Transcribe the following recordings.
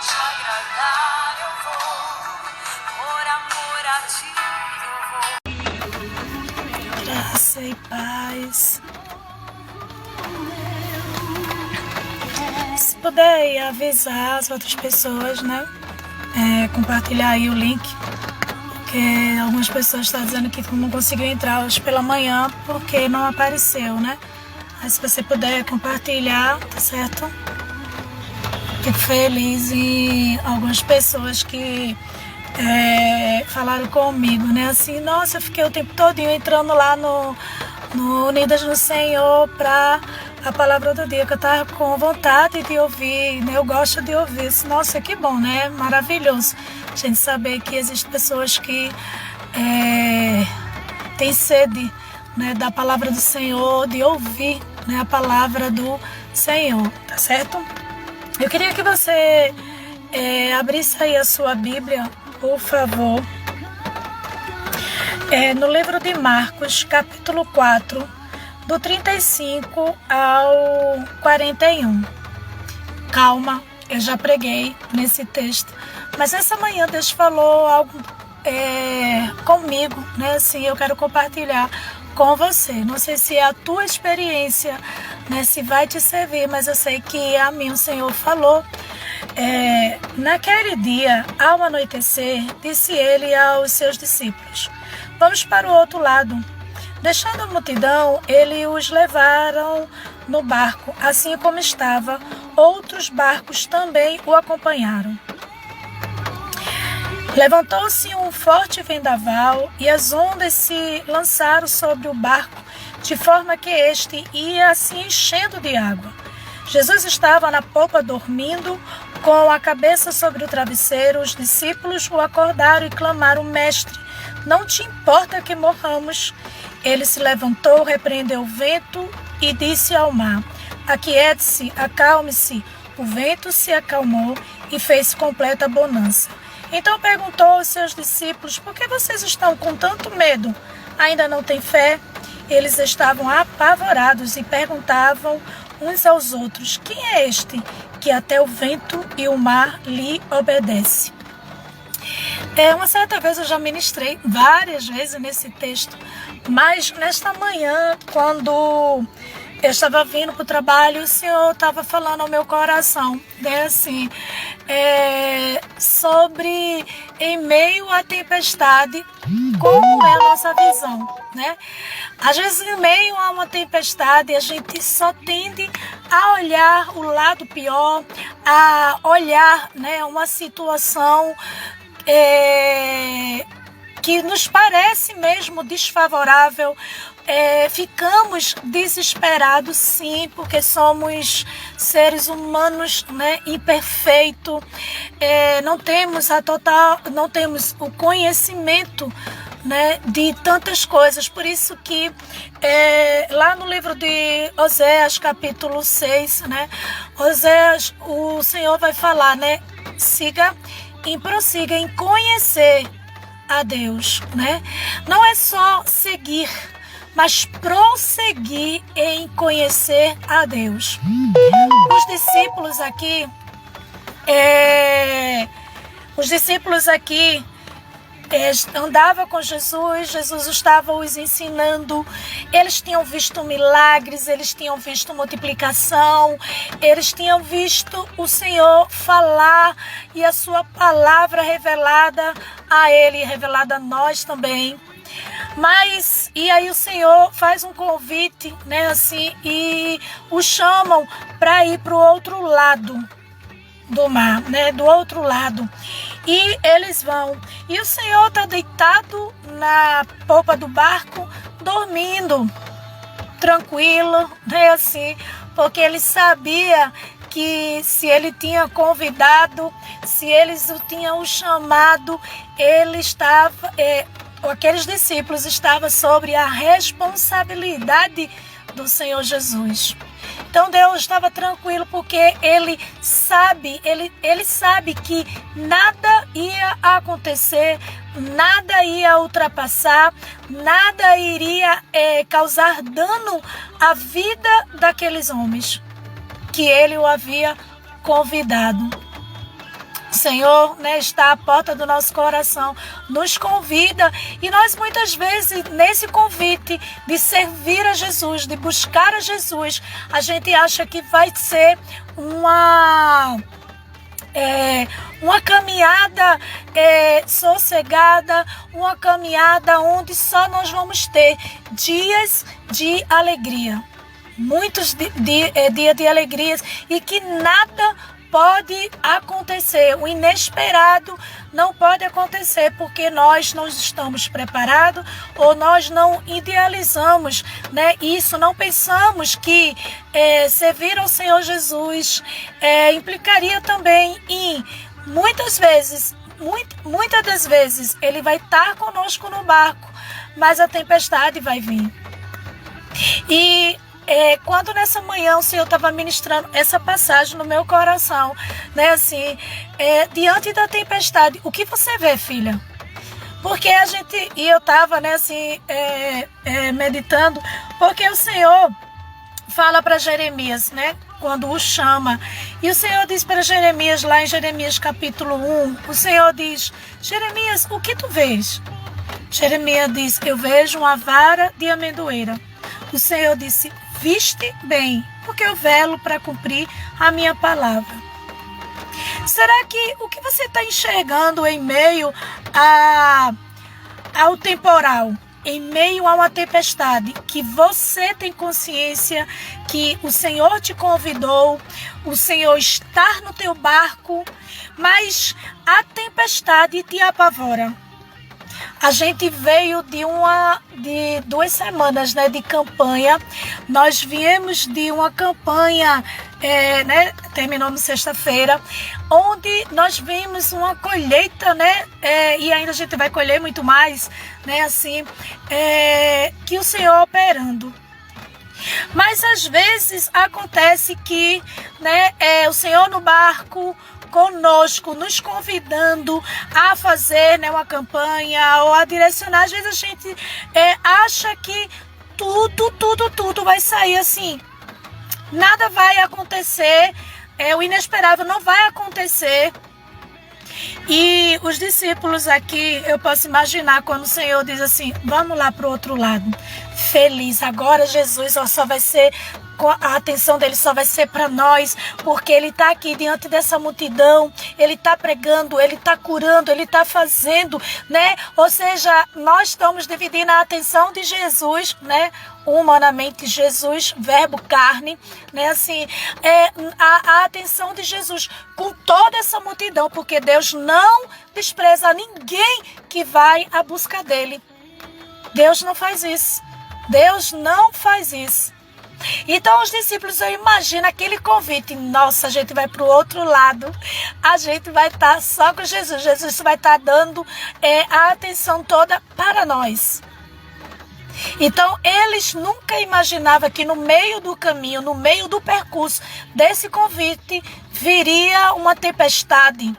te agradar eu vou, por amor a ti eu vou. Graça e paz. Se puder avisar as outras pessoas, né? Compartilhar aí o link. Porque algumas pessoas estão dizendo que não conseguiu entrar hoje pela manhã porque não apareceu, né? Mas se você puder compartilhar, tá certo? Fico feliz em algumas pessoas que falaram comigo, né? Assim, nossa, eu fiquei o tempo todinho entrando lá no Unidas no Senhor para a palavra do dia, que eu tava com vontade de ouvir, né? Eu gosto de ouvir. Nossa, que bom, né? Maravilhoso a gente saber que existem pessoas que têm sede, né, da palavra do Senhor, de ouvir, né, a palavra do Senhor, tá certo? Eu queria que você abrisse aí a sua Bíblia, por favor, no livro de Marcos, capítulo 4, do 35 ao 41. Calma, eu já preguei nesse texto, mas essa manhã Deus falou algo comigo, né? Assim, eu quero compartilhar com você. Não sei se é a tua experiência, né, se vai te servir, mas eu sei que a mim o Senhor falou. Naquele dia, ao anoitecer, disse ele aos seus discípulos: vamos para o outro lado. Deixando a multidão, ele os levaram no barco, assim como estava. Outros barcos também o acompanharam. Levantou-se um forte vendaval e as ondas se lançaram sobre o barco, de forma que este ia se enchendo de água. Jesus estava na popa dormindo, com a cabeça sobre o travesseiro. Os discípulos o acordaram e clamaram: Mestre, não te importa que morramos? Ele se levantou, repreendeu o vento e disse ao mar: aquiete-se, acalme-se. O vento se acalmou e fez completa bonança. Então perguntou aos seus discípulos: por que vocês estão com tanto medo? Ainda não têm fé? Eles estavam apavorados e perguntavam uns aos outros: quem é este que até o vento e o mar lhe obedecem? Uma certa vez eu já ministrei várias vezes nesse texto, mas nesta manhã, quando eu estava vindo para o trabalho, o Senhor estava falando ao meu coração, né, assim, sobre em meio à tempestade, como é a nossa visão, né? Às vezes, em meio a uma tempestade, a gente só tende a olhar o lado pior, a olhar, né, uma situação que nos parece mesmo desfavorável. Ficamos desesperados, sim, porque somos seres humanos, né, imperfeitos, não temos o conhecimento, né, de tantas coisas. Por isso que lá no livro de Oséias, capítulo 6, né, Oséias, o Senhor vai falar, né, prossiga em conhecer a Deus, né? Não é só seguir, mas prosseguir em conhecer a Deus. Os discípulos aqui andavam com Jesus, Jesus estava os ensinando, eles tinham visto milagres, eles tinham visto multiplicação, eles tinham visto o Senhor falar e a sua palavra revelada a ele, revelada a nós também. Mas, e aí o Senhor faz um convite, né, assim, e o chamam para ir para o outro lado do mar, né, do outro lado. E eles vão. E o Senhor está deitado na popa do barco, dormindo, tranquilo, né, assim, porque ele sabia que se ele tinha convidado, se eles o tinham chamado, ele estava, aqueles discípulos estavam sobre a responsabilidade do Senhor Jesus. Então Deus estava tranquilo, porque ele sabe que nada ia acontecer, nada ia ultrapassar, nada iria causar dano à vida daqueles homens que ele o havia convidado. O Senhor, né, está à porta do nosso coração, nos convida, e nós muitas vezes nesse convite de servir a Jesus, de buscar a Jesus, a gente acha que vai ser uma caminhada sossegada, uma caminhada onde só nós vamos ter dias de alegria, muitos dias de alegrias, e que nada pode acontecer, o inesperado não pode acontecer, porque nós não estamos preparados, ou nós não idealizamos, né, isso, não pensamos que servir ao Senhor Jesus implicaria também em, muitas das vezes, Ele vai estar conosco no barco, mas a tempestade vai vir. E quando nessa manhã o Senhor estava ministrando essa passagem no meu coração, né, assim, diante da tempestade, o que você vê, filha? Porque eu estava, né, assim, meditando, porque o Senhor fala para Jeremias, né, quando o chama, e o Senhor diz para Jeremias, lá em Jeremias capítulo 1, o Senhor diz: Jeremias, o que tu vês? Jeremias diz: eu vejo uma vara de amendoeira. O Senhor disse: viste bem, porque eu velo para cumprir a minha palavra. Será que o que você está enxergando em meio ao temporal, em meio a uma tempestade, que você tem consciência que o Senhor te convidou, o Senhor está no teu barco, mas a tempestade te apavora? A gente veio de 2 semanas, né, de campanha. Nós viemos de uma campanha, né, terminou na sexta-feira, onde nós vimos uma colheita, né, e ainda a gente vai colher muito mais, né, assim, que o Senhor operando. Mas às vezes acontece que, né, o Senhor no barco conosco, nos convidando a fazer, né, uma campanha ou a direcionar. Às vezes a gente acha que tudo vai sair assim. Nada vai acontecer, o inesperável não vai acontecer. E os discípulos aqui, eu posso imaginar quando o Senhor diz assim: vamos lá para o outro lado. Feliz, agora Jesus só vai ser, a atenção dele só vai ser para nós, porque ele está aqui diante dessa multidão, ele está pregando, ele está curando, ele está fazendo, né? Ou seja, nós estamos dividindo a atenção de Jesus, né? Humanamente, Jesus, verbo carne, né? Assim, a atenção de Jesus com toda essa multidão, porque Deus não despreza ninguém que vai à busca dele. Deus não faz isso. Deus não faz isso. Então os discípulos, eu imagino aquele convite: nossa, a gente vai para o outro lado, a gente vai estar só com Jesus, Jesus vai estar dando a atenção toda para nós. Então eles nunca imaginavam que no meio do caminho, no meio do percurso desse convite, viria uma tempestade.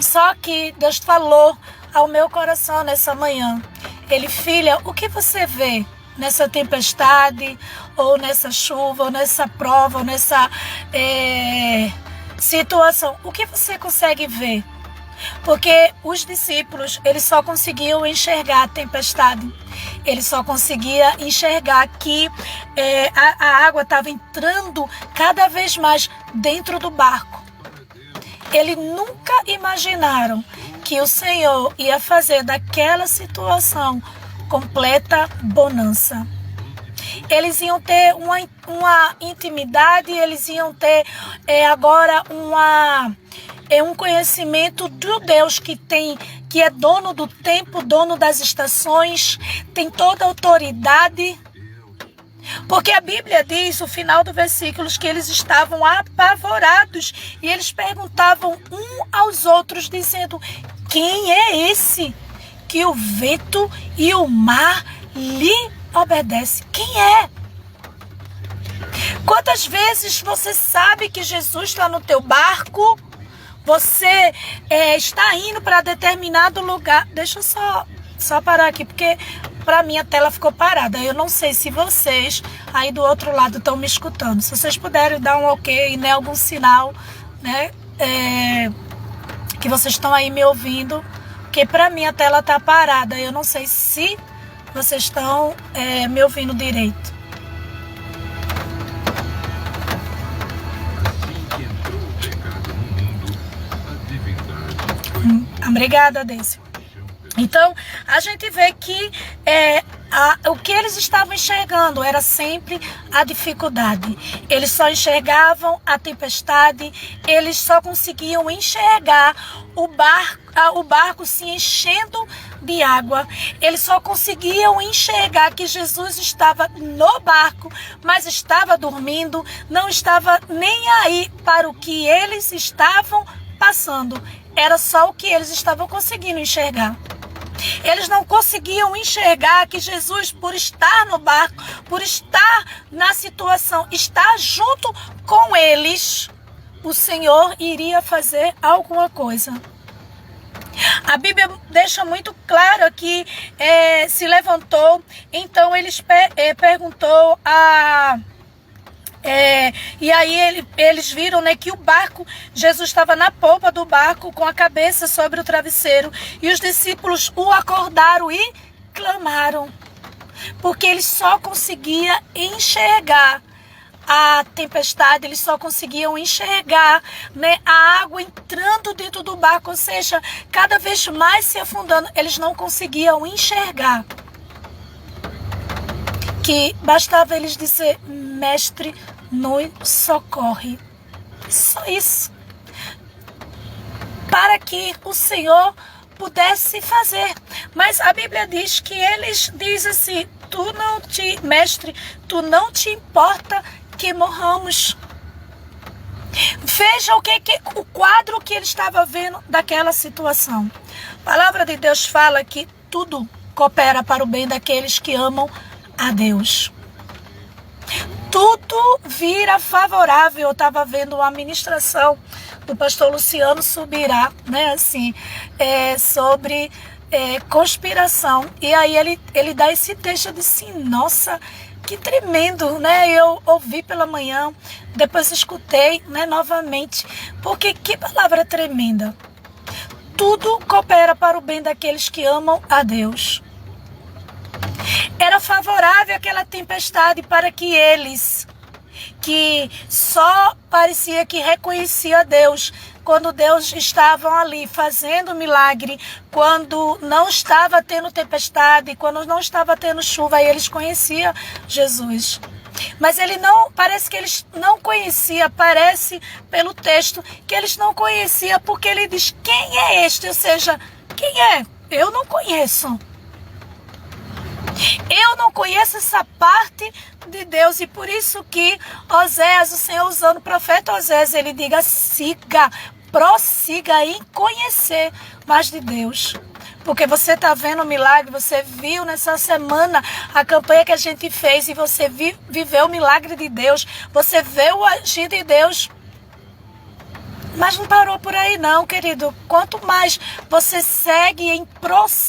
Só que Deus falou ao meu coração nessa manhã: Ele: filha, o que você vê nessa tempestade, ou nessa chuva, ou nessa prova, ou nessa situação? O que você consegue ver? Porque os discípulos, eles só conseguiam enxergar a tempestade. Eles só conseguiam enxergar que a água estava entrando cada vez mais dentro do barco. Eles nunca imaginaram que o Senhor ia fazer daquela situação completa bonança. Eles iam ter uma intimidade, eles iam ter agora um conhecimento do Deus que é dono do tempo, dono das estações, tem toda a autoridade. Porque a Bíblia diz, no final do versículo, que eles estavam apavorados e eles perguntavam um aos outros, dizendo: quem é esse que o vento e o mar lhe obedecem? Quem é? Quantas vezes você sabe que Jesus está no teu barco? Você está indo para determinado lugar. Deixa eu só parar aqui, porque para mim a tela ficou parada. Eu não sei se vocês aí do outro lado estão me escutando. Se vocês puderem dar um ok, né, algum sinal, né, que vocês estão aí me ouvindo, porque para mim a tela tá parada. Eu não sei se vocês estão me ouvindo direito. Obrigada, Deise. Então, a gente vê que o que eles estavam enxergando era sempre a dificuldade. Eles só enxergavam a tempestade, eles só conseguiam enxergar o barco se enchendo de água. Eles só conseguiam enxergar que Jesus estava no barco, mas estava dormindo, não estava nem aí para o que eles estavam passando. Era só o que eles estavam conseguindo enxergar. Eles não conseguiam enxergar que Jesus, por estar no barco, por estar na situação, estar junto com eles, o Senhor iria fazer alguma coisa. A Bíblia deixa muito claro que se levantou, então eles perguntou e aí eles viram, né, que o barco, Jesus estava na polpa do barco com a cabeça sobre o travesseiro, e os discípulos o acordaram e clamaram, porque eles só conseguiam enxergar a tempestade, eles só conseguiam enxergar, né, a água entrando dentro do barco, ou seja, cada vez mais se afundando. Eles não conseguiam enxergar que bastava eles dizer: mestre, nos socorre. Só isso. Para que o Senhor pudesse fazer. Mas a Bíblia diz que eles dizem assim: mestre, tu não te importa que morramos. Veja o quadro que ele estava vendo daquela situação. A palavra de Deus fala que tudo coopera para o bem daqueles que amam a Deus. Tudo vira favorável. Eu estava vendo uma ministração do pastor Luciano Subirá, né, assim, sobre conspiração. E aí ele dá esse texto, eu disse: nossa, que tremendo, né? Eu ouvi pela manhã, depois escutei, né, novamente, porque que palavra tremenda. Tudo coopera para o bem daqueles que amam a Deus. Era favorável aquela tempestade para que eles, que só parecia que reconhecia a Deus, quando Deus estava ali fazendo milagre, quando não estava tendo tempestade, quando não estava tendo chuva, aí eles conheciam Jesus. Mas parece que eles não conheciam, parece pelo texto que eles não conheciam, porque ele diz: quem é este? Ou seja, quem é? Eu não conheço. Eu não conheço essa parte de Deus, e por isso que Oséias, o Senhor usando o profeta Oséias, ele diga: prossiga em conhecer mais de Deus. Porque você está vendo o milagre, você viu nessa semana a campanha que a gente fez e você viveu o milagre de Deus, você vê o agir de Deus. Mas não parou por aí não, querido. Quanto mais você segue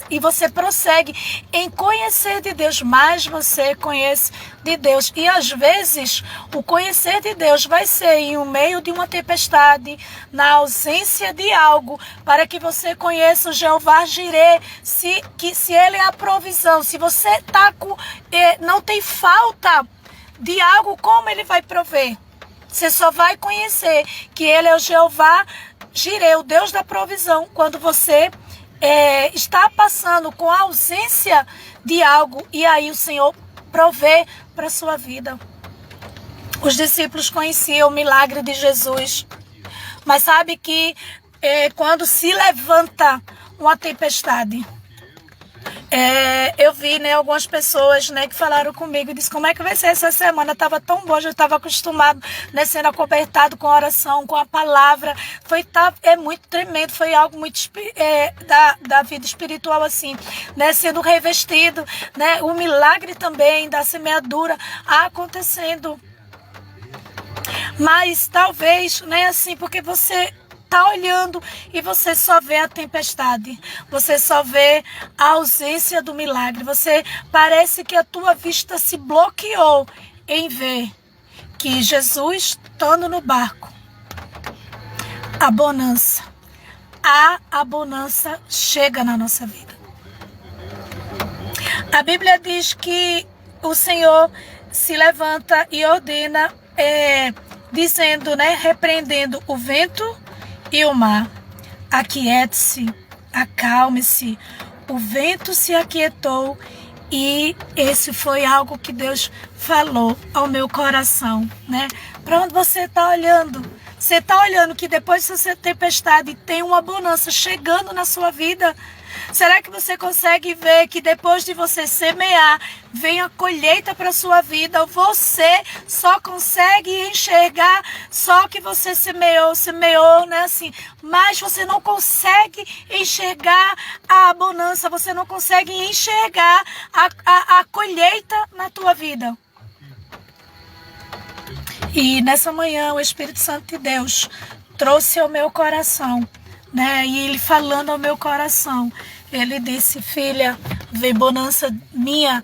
e você prossegue em conhecer de Deus, mais você conhece de Deus. E às vezes o conhecer de Deus vai ser em meio de uma tempestade, na ausência de algo, para que você conheça o Jeová Jireh, se Ele é a provisão. Se você não tem falta de algo, como Ele vai prover? Você só vai conhecer que Ele é o Jeová Jireh, o Deus da provisão, quando você está passando com a ausência de algo, e aí o Senhor provê para a sua vida. Os discípulos conheciam o milagre de Jesus, mas sabe que quando se levanta uma tempestade, eu vi, né, algumas pessoas, né, que falaram comigo e disse: como é que vai ser essa semana? Estava tão bom, já estava acostumado, né, sendo acobertado com a oração, com a palavra. É muito tremendo, foi algo muito da vida espiritual, assim, né, sendo revestido, né, o milagre também da semeadura acontecendo. Mas talvez, né, assim, porque você está olhando e você só vê a tempestade, você só vê a ausência do milagre, você parece que a tua vista se bloqueou em ver que Jesus, estando no barco, a bonança. A bonança chega na nossa vida. A Bíblia diz que o Senhor se levanta e ordena, dizendo, repreendendo o vento e o mar. Aquiete-se, acalme-se. O vento se aquietou e esse foi algo que Deus falou ao meu coração, Para onde você está olhando? Você está olhando que depois dessa tempestade tem uma bonança chegando na sua vida? Será que você consegue ver que depois de você semear, vem a colheita para a sua vida? Você só consegue enxergar só que você semeou, mas você não consegue enxergar a bonança, você não consegue enxergar a colheita na tua vida. E nessa manhã o Espírito Santo de Deus trouxe ao meu coração, E ele falando ao meu coração, ele disse: filha, vem bonança minha,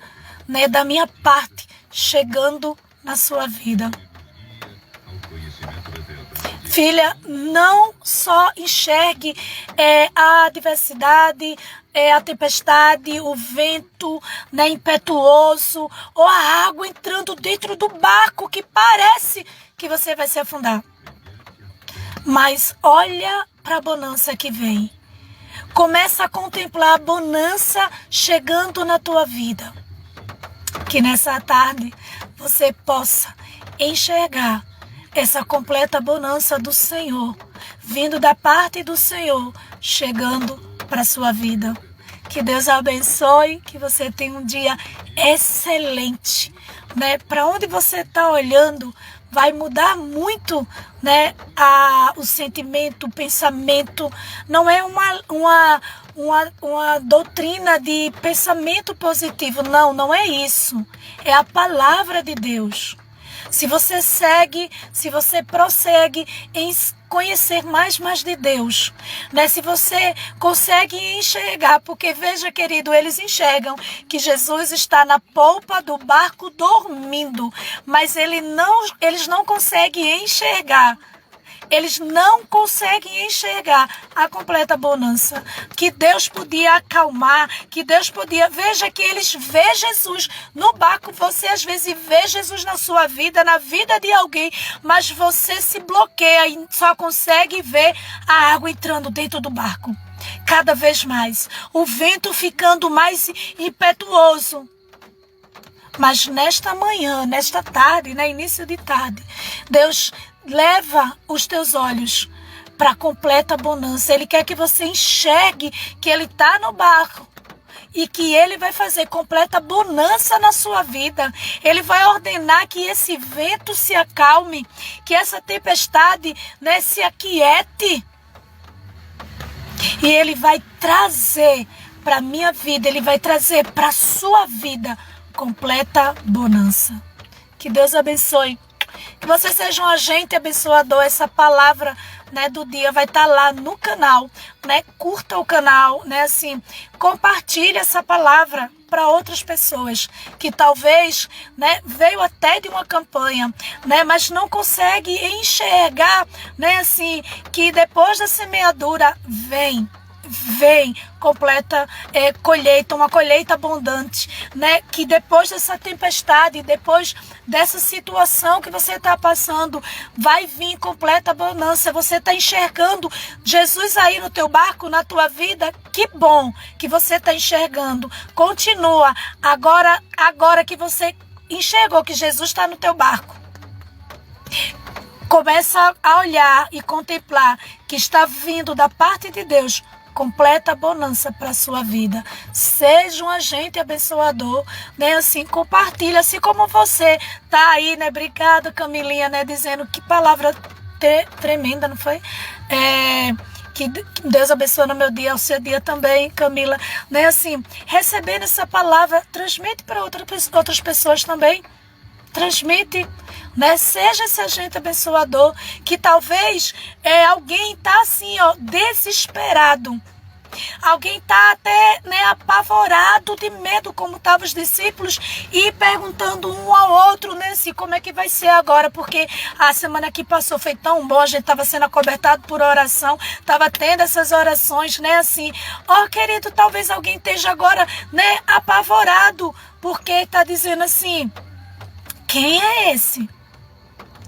da minha parte, chegando na sua vida. Filha, não só enxergue a adversidade, a tempestade, o vento impetuoso, ou a água entrando dentro do barco que parece que você vai se afundar. Mas olha para a bonança que vem. Começa a contemplar a bonança chegando na tua vida. Que nessa tarde você possa enxergar essa completa bonança do Senhor, vindo da parte do Senhor, chegando para a sua vida. Que Deus abençoe, que você tenha um dia excelente, Para onde você está olhando, vai mudar muito, o sentimento, o pensamento. Não é uma doutrina de pensamento positivo, não é isso. É a palavra de Deus. Se você segue, se você prossegue em conhecer mais de Deus, Se você consegue enxergar, porque veja, querido, eles enxergam que Jesus está na polpa do barco dormindo, mas eles não conseguem enxergar. Eles não conseguem enxergar a completa bonança. Que Deus podia acalmar, que Deus podia... Veja que eles vê Jesus no barco. Você às vezes vê Jesus na sua vida, na vida de alguém, mas você se bloqueia e só consegue ver a água entrando dentro do barco. Cada vez mais. O vento ficando mais impetuoso. Mas nesta manhã, nesta tarde, início de tarde, Deus leva os teus olhos para a completa bonança. Ele quer que você enxergue que Ele está no barco e que Ele vai fazer completa bonança na sua vida. Ele vai ordenar que esse vento se acalme, que essa tempestade se aquiete. E Ele vai trazer para a minha vida, Ele vai trazer para a sua vida completa bonança. Que Deus abençoe. Que você seja um agente abençoador. Essa palavra do dia vai estar lá no canal. Curta o canal, compartilhe essa palavra para outras pessoas que talvez veio até de uma campanha, mas não consegue enxergar que depois da semeadura vem completa colheita, uma colheita abundante, que depois dessa tempestade, depois dessa situação que você está passando, vai vir completa bonança. Você está enxergando Jesus aí no teu barco, na tua vida. Que bom que você está enxergando. Continua. Agora que você enxergou que Jesus está no teu barco, começa a olhar e contemplar que está vindo da parte de Deus completa bonança para a sua vida. Seja um agente abençoador, compartilha, assim como você tá aí, obrigada, Camilinha, dizendo que palavra tremenda, não foi? Que Deus abençoe no meu dia, ao seu dia também, Camila, recebendo essa palavra, transmite para outras pessoas também. Transmite, seja esse agente abençoador, que talvez alguém está desesperado, Alguém está até, né, apavorado de medo, como estavam os discípulos, e perguntando um ao outro, né, assim, como é que vai ser agora, porque a semana que passou foi tão bom, a gente estava sendo acobertado por oração, estava tendo essas orações, né, assim, querido, talvez alguém esteja agora, né, apavorado, porque está dizendo assim, quem é esse?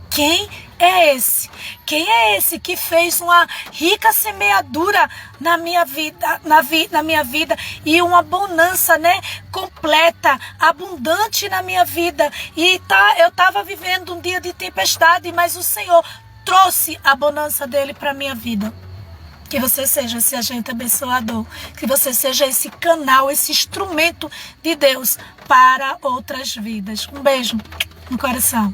Quem é esse? Quem é esse que fez uma rica semeadura na minha vida, na minha vida e uma bonança, né, completa, abundante na minha vida? E eu estava vivendo um dia de tempestade, mas o Senhor trouxe a bonança dele para minha vida. Que você seja esse agente abençoador, que você seja esse canal, esse instrumento de Deus para outras vidas. Um beijo no coração.